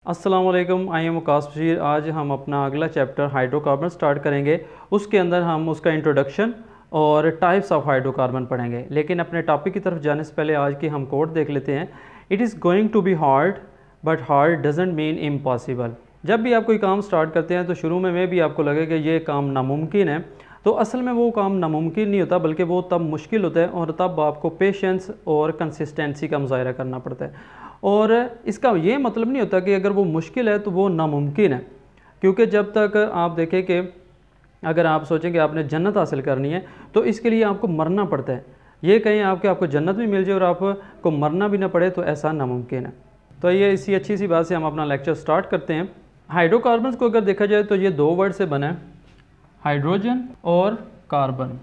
अस्सलाम वालेकुम, I am Waqas Bashir. आज हम अपना अगला चैप्टर हाइड्रोकार्बन स्टार्ट करेंगे। उसके अंदर हम उसका इंट्रोडक्शन और टाइप्स ऑफ हाइड्रोकार्बन पढ़ेंगे। लेकिन अपने टॉपिक की तरफ जाने से पहले आज की हम कोड देख लेते हैं। It is going to be hard but hard doesn't mean impossible. जब भी आप कोई काम स्टार्ट करते हैं तो शुरू में भी आपको लगे कि ये काम नामुमकिन है, तो असल में वो काम नामुमकिन नहीं होता, बल्कि वो तब मुश्किल होता है और तब आपको पेशेंस और कंसिस्टेंसी का मुजाहरा करना पड़ता है। और इसका ये मतलब नहीं होता कि अगर वो मुश्किल है तो वो नामुमकिन है, क्योंकि जब तक आप देखें कि अगर आप सोचें कि आपने जन्नत हासिल करनी है तो इसके लिए आपको मरना पड़ता है। ये कहीं आपको जन्नत भी मिल जाए और आपको मरना भी ना पड़े तो ऐसा नामुमकिन है। तो ये इसी अच्छी सी बात से हम अपना लेक्चर स्टार्ट करते हैं। हाइड्रोकार्बन्स को अगर देखा जाए तो ये दो वर्ड से बना है, हाइड्रोजन और कार्बन।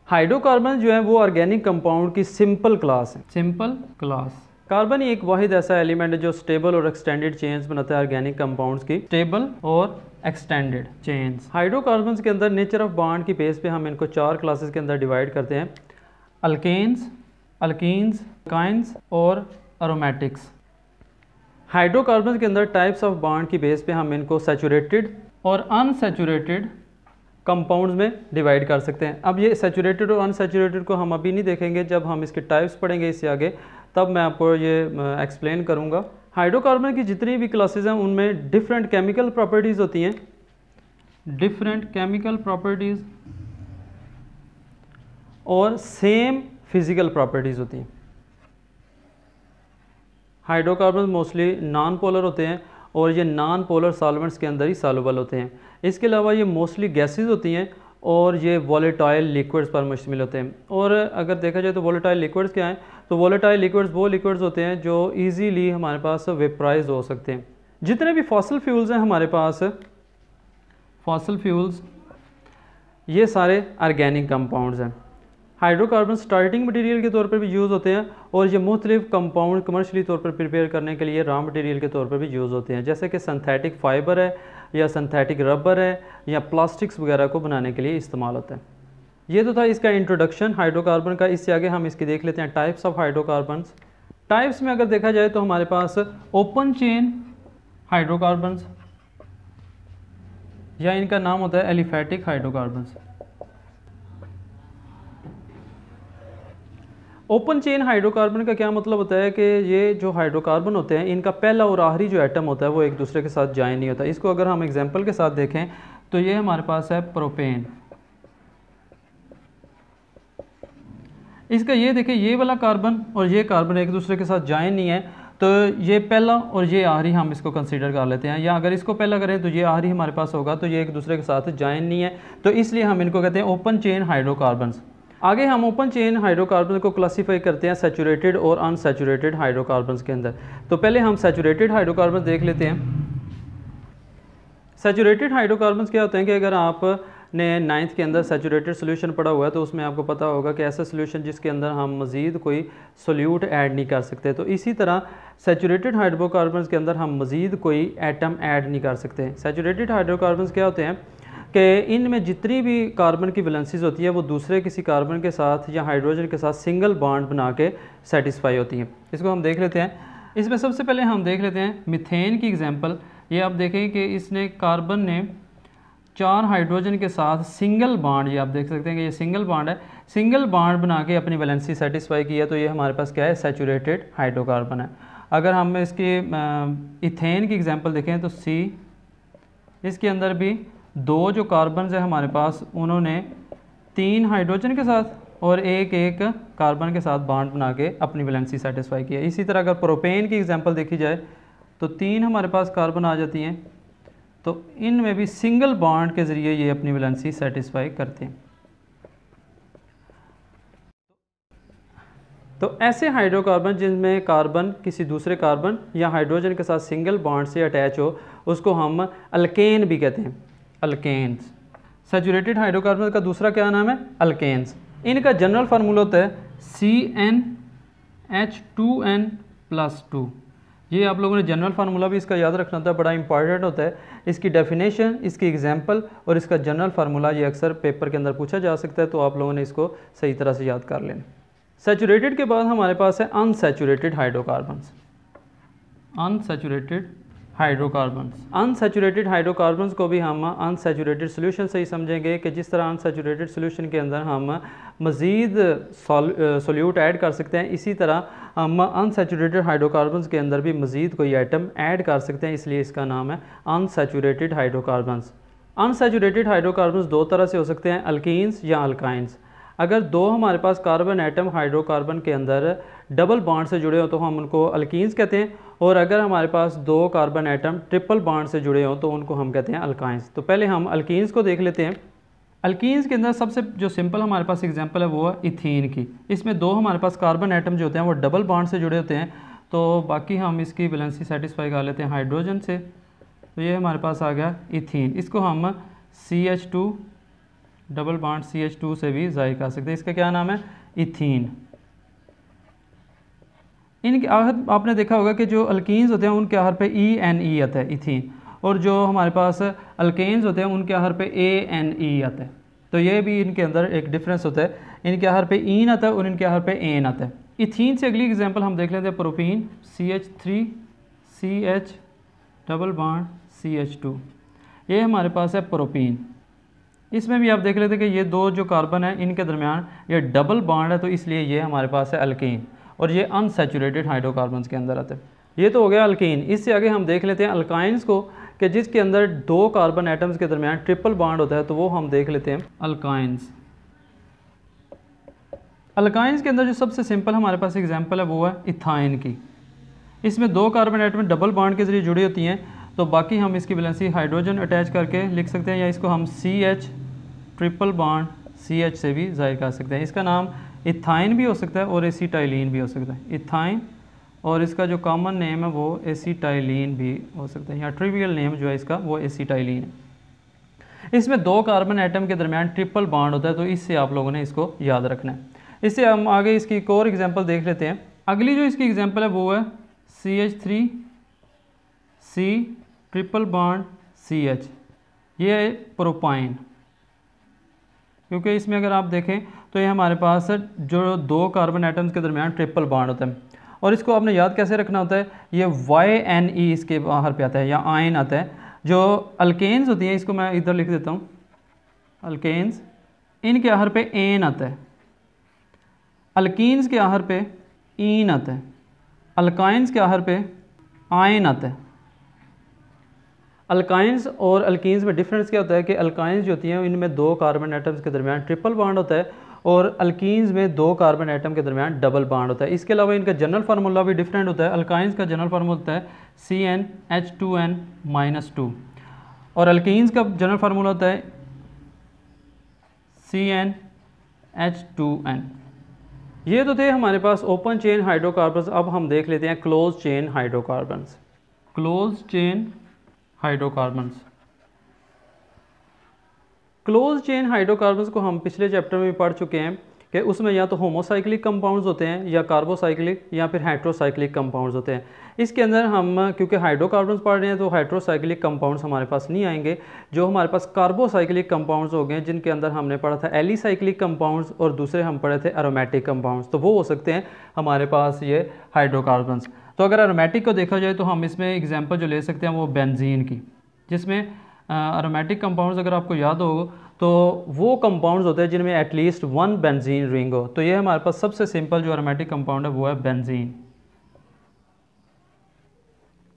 हाइड्रोकार्बन जो है वो ऑर्गेनिक कंपाउंड की सिंपल क्लास है। Simple class. कार्बन ही एक वाहिद ऐसा एलिमेंट है जो स्टेबल और एक्सटेंडेड चेन्स बनाता है ऑर्गेनिक कंपाउंड्स की। स्टेबल और एक्सटेंडेड चेन्स। हाइड्रोकार्बन्स के अंदर नेचर ऑफ बॉन्ड की बेस पे हम इनको चार क्लासेस के अंदर डिवाइड करते हैं: अल्केन्स, अल्कीन्स, काइंस और अरोमेटिक्स। हाइड्रोकार्बन्स के अंदर टाइप्स ऑफ बॉन्ड की बेस पे हम इनको सैचुरेटेड और अनसैचुरेटेड कंपाउंड्स में डिवाइड कर सकते हैं। अब ये सैचुरेटेड और अनसैचुरेटेड को हम अभी नहीं देखेंगे, जब हम इसके टाइप्स पढ़ेंगे इससे आगे तब मैं आपको ये एक्सप्लेन करूँगा। हाइड्रोकार्बन की जितनी भी क्लासेस हैं उनमें डिफरेंट केमिकल प्रॉपर्टीज़ होती हैं, डिफरेंट केमिकल प्रॉपर्टीज़ और सेम फिज़िकल प्रॉपर्टीज़ होती हैं। हाइड्रोकार्बन मोस्टली नॉन पोलर होते हैं और ये नॉन पोलर सॉल्वेंट्स के अंदर ही सॉल्युबल होते हैं। इसके अलावा ये मोस्टली गैसेस होती हैं और ये वॉलेटाइल लिक्विड्स पर मुश्तमिल होते हैं। और अगर देखा जाए तो वॉलेटाइल लिक्विड्स क्या हैं, तो वॉलेटाइल लिक्विड्स वो लिक्विड्स होते हैं जो इजीली हमारे पास वेपराइज हो सकते हैं। जितने भी फॉसिल फ्यूल्स हैं हमारे पास, फॉसिल फ्यूल्स ये सारे ऑर्गेनिक कंपाउंड्स हैं। हाइड्रोकार्बन स्टार्टिंग मटेरियल के तौर पर भी यूज़ होते हैं और ये मुख्तलिफ कंपाउंड कमर्शली तौर पर प्रिपेयर करने के लिए रॉ मटेरियल के तौर पर भी यूज़ होते हैं, जैसे कि सिंथेटिक फाइबर है या सिंथेटिक रबर है या प्लास्टिक्स वगैरह को बनाने के लिए इस्तेमाल होता है। ये तो था इसका इंट्रोडक्शन हाइड्रोकार्बन का। इससे आगे हम इसकी देख लेते हैं टाइप्स ऑफ हाइड्रोकार्बन्स। टाइप्स में अगर देखा जाए तो हमारे पास ओपन चेन हाइड्रोकार्बन्स या इनका नाम होता है aliphatic hydrocarbons. Open chain hydrocarbon का क्या मतलब होता है कि ये जो हाइड्रोकार्बन होते हैं इनका पहला और आखिरी जो एटम होता है वो एक दूसरे के साथ ज्वाइन नहीं होता। इसको अगर हम एग्जांपल के साथ देखें तो ये हमारे पास है प्रोपेन। इसका ये देखें, ये वाला कार्बन और ये कार्बन एक दूसरे के साथ ज्वाइन नहीं है, तो ये पहला और ये आखिरी हम इसको कंसीडर कर लेते हैं। या अगर इसको पहला करें तो ये आखिरी हमारे पास होगा, तो ये एक दूसरे के साथ ज्वाइन नहीं है, तो इसलिए हम इनको कहते हैं ओपन चेन हाइड्रोकार्बन्स। आगे हम ओपन चेन हाइड्रोकार्बन को क्लासीफाई करते हैं सैचुरेटेड और अनसैचुरेटेड हाइड्रोकार्बन्स के अंदर। तो पहले हम सैचुरेटेड हाइड्रोकार्बन देख लेते हैं। सैचुरेटेड हाइड्रोकार्बन्स क्या होते हैं कि अगर आपने 9th के अंदर सैचुरेटेड सोल्यूशन पढ़ा हुआ है तो उसमें आपको पता होगा कि ऐसा सोल्यूशन जिसके अंदर हम मज़ीद कोई सोल्यूट ऐड नहीं कर सकते, तो इसी तरह सैचुरेटेड हाइड्रोकार्बन्स के अंदर हम मज़ीद कोई एटम ऐड नहीं कर सकते। सैचुरेटेड हाइड्रोकार्बन्स क्या होते हैं कि इनमें जितनी भी कार्बन की वैलेंसीज होती है वो दूसरे किसी कार्बन के साथ या हाइड्रोजन के साथ सिंगल बॉन्ड बना के सेटिस्फाई होती हैं। इसको हम देख लेते हैं। इसमें सबसे पहले हम देख लेते हैं मीथेन की एग्जांपल। ये आप देखें कि इसने कार्बन ने 4 हाइड्रोजन के साथ सिंगल बॉन्ड, ये आप देख सकते हैं कि ये सिंगल बॉन्ड है, सिंगल बॉन्ड बना के अपनी वैलेंसी सेटिस्फाई की है, तो ये हमारे पास क्या है, सैचुरेटेड हाइड्रोकार्बन है। अगर हम इसकी इथेन की एग्जाम्पल देखें तो सी, इसके अंदर भी 2 जो कार्बन है हमारे पास उन्होंने 3 हाइड्रोजन के साथ और एक कार्बन के साथ बॉन्ड बना के अपनी वैलेंसी सेटिस्फाई किया। इसी तरह अगर प्रोपेन की एग्जांपल देखी जाए तो 3 हमारे पास कार्बन आ जाती हैं, तो इनमें भी सिंगल बॉन्ड के ज़रिए ये अपनी वैलेंसी सेटिस्फाई करते हैं। तो ऐसे हाइड्रोकार्बन जिनमें कार्बन किसी दूसरे कार्बन या हाइड्रोजन के साथ सिंगल बॉन्ड से अटैच हो उसको हम अल्केन भी कहते हैं, अल्केन्स। सैचुरेटेड हाइड्रोकार्बन का दूसरा क्या नाम है, अल्केन्स। इनका जनरल फार्मूला होता है CnH2n+2। ये आप लोगों ने जनरल फार्मूला भी इसका याद रखना था, बड़ा इंपॉर्टेंट होता है। इसकी डेफिनेशन, इसकी एग्जांपल और इसका जनरल फार्मूला ये अक्सर पेपर के अंदर पूछा जा सकता है, तो आप लोगों ने इसको सही तरह से याद कर लेना। सैचुरेटेड के बाद हमारे पास है unsaturated hydrocarbons. Unsaturated hydrocarbons. Unsaturated hydrocarbons को भी हम अनसैचुरेटेड सोल्यूशन से ही समझेंगे कि जिस तरह अनसैचुरेटेड सोल्यूशन के अंदर हम मज़ीद सोल्यूट ऐड कर सकते हैं, इसी तरह हम अनसैचुरेटेड हाइड्रोकार्बन्स के अंदर भी मज़ीद कोई आइटम ऐड कर सकते हैं, इसलिए इसका नाम है अनसैचुरेटेड हाइड्रोकार्बन्स। अनसैचुरेटेड हाइड्रोकार्बन्स दो तरह से हो सकते हैं, अल्कीन्स या अल्काइंस। अगर दो हमारे पास कार्बन एटम हाइड्रोकार्बन के अंदर डबल बॉन्ड से जुड़े हो तो हम उनको अल्कीन्स कहते हैं, और अगर हमारे पास दो कार्बन एटम ट्रिपल बॉन्ड से जुड़े हों तो उनको हम कहते हैं अल्काइंस। तो पहले हम अल्कीन्स को देख लेते हैं। अल्कीन्स के अंदर सबसे जो सिंपल हमारे पास एग्जांपल है वो है इथीन की। इसमें दो हमारे पास कार्बन एटम जो होते हैं वो डबल बॉन्ड से जुड़े होते हैं, तो बाकी हम इसकी वैलेंसी सेटिस्फाई कर लेते हैं हाइड्रोजन से। तो ये हमारे पास आ गया इथीन। इसको हम CH2 डबल बॉन्ड CH2 से भी ज़ाहिर कर सकते हैं। इसका क्या नाम है? इथीन। इनके आखिर आपने देखा होगा कि जो अल्कीन्स होते हैं उनके आखिर पे ENE आता है, इथीन, और जो हमारे पास अल्केन्स होते हैं उनके आखिर पे ANE आता है। तो ये भी इनके अंदर एक डिफरेंस होता है, इनके आखिर पे ईन आता है और इनके आखिर पे एन आता है। इथीन से अगली एग्जांपल हम देख लेते हैं, propene CH3 CH double bond CH2, ये हमारे पास है प्रोपीन। इसमें भी आप देख लेते हैं कि ये दो जो कार्बन है इनके दरमियान ये डबल बॉन्ड है, तो इसलिए ये हमारे पास है अल्कीन, और ये अनसैचुरेटेड हाइड्रोकार्बन्स के अंदर आते हैं। ये तो हो गया अल्कीन। इससे आगे हम देख लेते हैं अल्काइंस को, कि जिसके अंदर दो कार्बन एटम्स के दरमियान ट्रिपल बॉन्ड होता है, तो वो हम देख लेते हैं अल्काइंस। अल्काइंस के अंदर जो सबसे सिंपल हमारे पास एग्जांपल है वो है इथाइन की। इसमें दो कार्बन एटम डबल बॉन्ड के जरिए जुड़ी होती हैं, तो बाकी हम इसकी वैलेंसी हाइड्रोजन अटैच करके लिख सकते हैं, या इसको हम CH ट्रिपल बॉन्ड CH से भी जाहिर कर सकते हैं। इसका नाम इथाइन भी हो सकता है और एसीटाइलिन भी हो सकता है, इथाइन, और इसका जो कॉमन नेम है वो एसीटाइलिन भी हो सकता है, या ट्रिवियल नेम जो है इसका वो एसीटाइलिन है। इसमें दो कार्बन एटम के दरमियान ट्रिपल बॉन्ड होता है, तो इससे आप लोगों ने इसको याद रखना है। इससे हम आगे इसकी एक और एग्जांपल देख लेते हैं। अगली जो इसकी एग्जांपल है वो है CH3 C triple bond CH, ये है प्रोपाइन। क्योंककि इसमें अगर आप देखें तो ये हमारे पास जो दो कार्बन एटम्स के दरमियान ट्रिपल बॉन्ड होता है, और इसको आपने याद कैसे रखना होता है, ये YNE इसके बाहर पे आता है या आयन आता है। जो अल्केन्स होती हैं, इसको मैं इधर लिख देता हूँ, अल्केन्स, इनके आखिर पे एन आता है, अल्कीन्स के आखिर पे ईन आता है, अल्काइंस के आखिर पे आयन आता है। अल्काइंस और अल्कीन्स में डिफरेंस क्या होता है कि अल्काइंस जो होती हैं इनमें दो कार्बन एटम्स के दरमियान ट्रिपल बॉन्ड होता है, और अल्कीन्स में दो कार्बन एटम के दरमियान डबल बॉन्ड होता है। इसके अलावा इनका जनरल फार्मूला भी डिफरेंट होता है। अल्काइंस का जनरल फार्मूला होता है CnH2n-2, और अल्कीन्स का जनरल फार्मूला होता है CnH2n। ये तो थे हमारे पास ओपन चेन हाइड्रोकार्बन्स। अब हम देख लेते हैं close chain hydrocarbons. Close chain hydrocarbons, close chain hydrocarbons को हम पिछले चैप्टर में भी पढ़ चुके हैं कि उसमें या तो होमोसाइक्लिक कंपाउंड्स होते हैं, या कार्बोसाइक्लिक, या फिर हेट्रोसाइक्लिक कंपाउंड्स होते हैं। इसके अंदर हम क्योंकि हाइड्रोकार्बन्स पढ़ रहे हैं तो हेट्रोसाइक्लिक कंपाउंड्स हमारे पास नहीं आएंगे। जो हमारे पास कार्बोसाइक्लिक कंपाउंड्स हो गए, जिनके अंदर हमने पढ़ा था एलिसाइक्लिक कंपाउंड्स, और दूसरे हम पढ़े थे एरोमेटिक कंपाउंड्स, तो वो हो सकते हैं हमारे पास ये हाइड्रोकार्बन्स। तो अगर एरोमेटिक को देखा जाए तो हम इसमें एग्जांपल जो ले सकते हैं वो बेंजीन की, जिसमें एरोमेटिक कंपाउंड्स अगर आपको याद हो तो वो कंपाउंड्स होते हैं जिनमें एटलीस्ट वन बेंजीन रिंग हो। तो ये हमारे पास सबसे सिंपल जो एरोमेटिक कंपाउंड है वो है बेंजीन।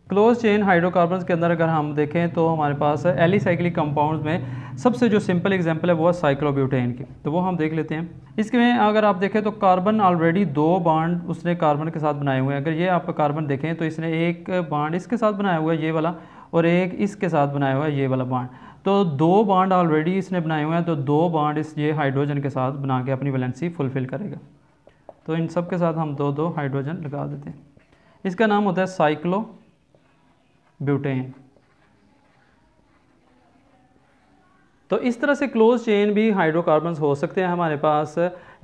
क्लोज चेन हाइड्रोकार्बन्स के अंदर अगर हम देखें तो हमारे पास एलिसाइक्लिक कंपाउंड्स में सबसे जो सिंपल एग्जांपल है वो है साइक्लोब्यूटेन की, तो वो हम देख लेते हैं। इसमें अगर आप देखें तो कार्बन ऑलरेडी दो बॉन्ड उसने कार्बन के साथ बनाए हुए हैं। अगर ये आप कार्बन देखें तो इसने एक बॉन्ड इसके साथ बनाया हुआ है, ये वाला, और एक इसके साथ बनाया हुआ है, ये वाला बॉन्ड। तो दो बॉन्ड ऑलरेडी इसने बनाए हुए हैं, तो दो बॉन्ड इस ये हाइड्रोजन के साथ बना के अपनी वैलेंसी फुलफिल करेगा। तो इन सब के साथ हम दो दो हाइड्रोजन लगा देते हैं। इसका नाम होता है साइक्लोब्यूटेन। तो इस तरह से क्लोज चेन भी हाइड्रोकार्बन्स हो सकते हैं हमारे पास।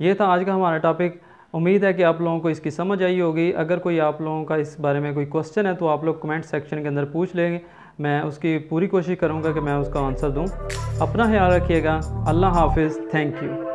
ये था आज का हमारा टॉपिक। उम्मीद है कि आप लोगों को इसकी समझ आई होगी। अगर कोई आप लोगों का इस बारे में कोई क्वेश्चन है तो आप लोग कमेंट सेक्शन के अंदर पूछ लेंगे, मैं उसकी पूरी कोशिश करूँगा कि मैं उसका आंसर दूँ। अपना ख्याल रखिएगा। अल्लाह हाफिज़। Thank you.